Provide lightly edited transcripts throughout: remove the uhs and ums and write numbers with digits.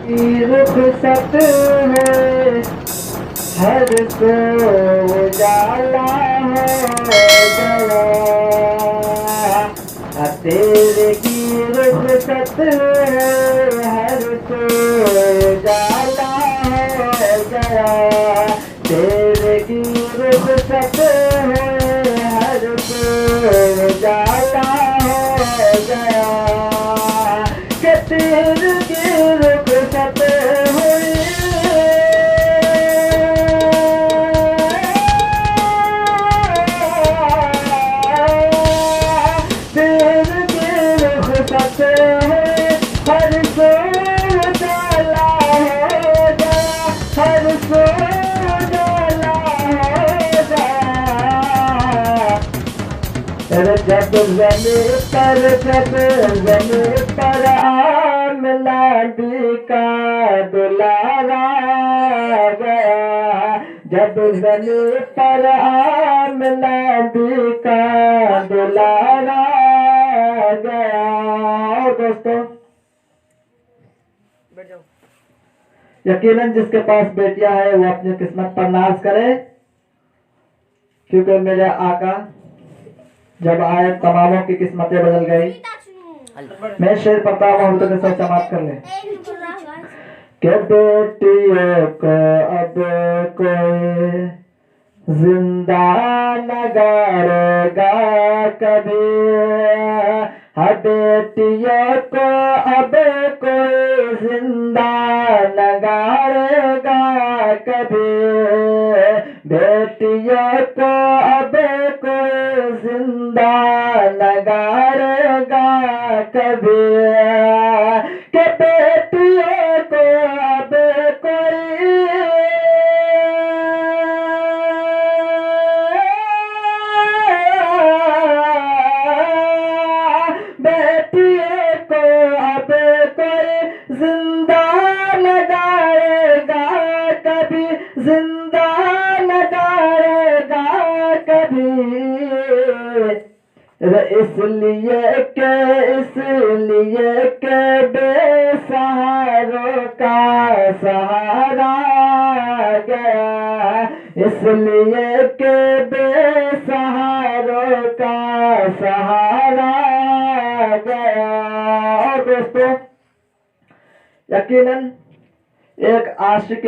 रुखसत है हर को उजाला हो गया, तेरे की रुखसत है हर को उजाला हो गया, तेरे की रुखसत है हर को उजाला हो गया, कि तेरे की रुखसत हुई जब ज़मीन पर आमिलादी का दुलारा गया, जब ज़मीन पर आमिलादी का दुलारा गया। दोस्तों बैठ जाओ। यकीनन जिसके पास बेटियां है वो अपनी किस्मत पर नाज करे, क्योंकि मेरे आका जब आए तमामों की किस्मतें बदल गई। मैं शेर पढ़ता हूँ तो सब समाप्त कर ले। के बेटियों को अब कोई जिंदा न गाड़ेगा कभी, हर बेटियों को अब कोई जिंदा न गाड़ेगा कभी, बेटियों को अब कोई जिंदा न गाड़ेगा कभी, के बेटियों को अब कोई बेटियों को अब कोई जिंदा न गाड़ेगा कभी, जिंदा न गाड़ेगा कभी, इसलिए के बेसहारों का सहारा गया, इसलिए के बेसहारों का सहारा गया। और दोस्तों यकीनन एक आशिक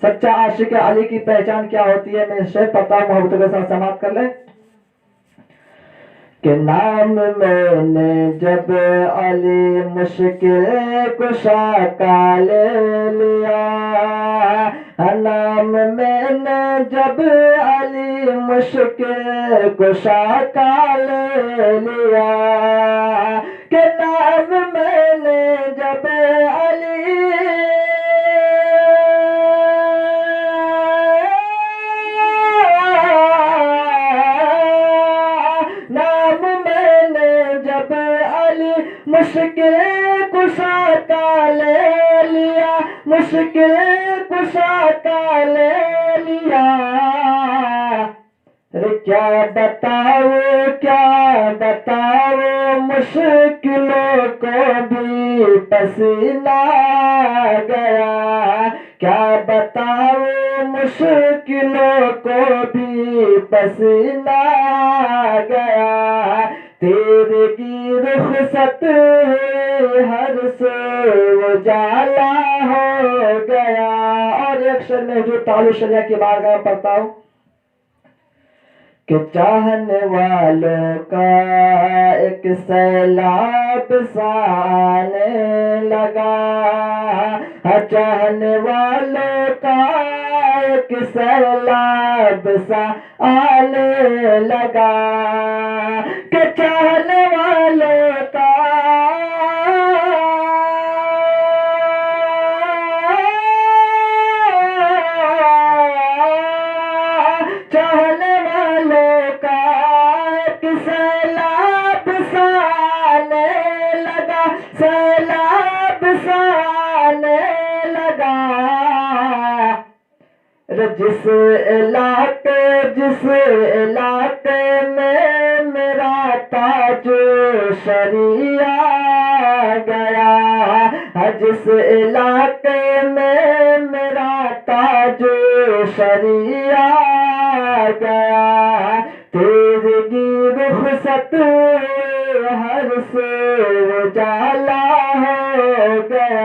सच्चा आशिक अली की पहचान क्या होती है, मैं शेर पता हूँ, मोहब्बत के साथ समाप्त कर ले। कि नाम मैंने जब अली मुश्किल कुशा का ले लिया, नाम मैंने जब अली मुश्किल कुशा का ले लिया, कि नाम मैंने जब अली मुश्किल कुशा का ले लिया, मुश्किल कुशा का ले लिया, अरे क्या बताओ मुश्किलों को भी पसीना गया, क्या बताओ मुश्किलों को भी पसीना गया, तेरे की रुखसत हर से उजाला हो गया। और एक शेर में जो तालु शरिया की बारगाह पढ़ता हूँ कि चाहने वालों का एक सैलाब सा आने लगा, चाहने वालों का एक सैलाब सा आने लगा, कि चाहने वालों का चाहने वालों का एक सैलाब सा आने लगा, सैलाब सा आने लगा, जिस इलाके में मेरा ताज शरिया गया, जिस इलाके में मेरा ताज शरिया गया, तेरी रुखसत हर से उजाला हो गया।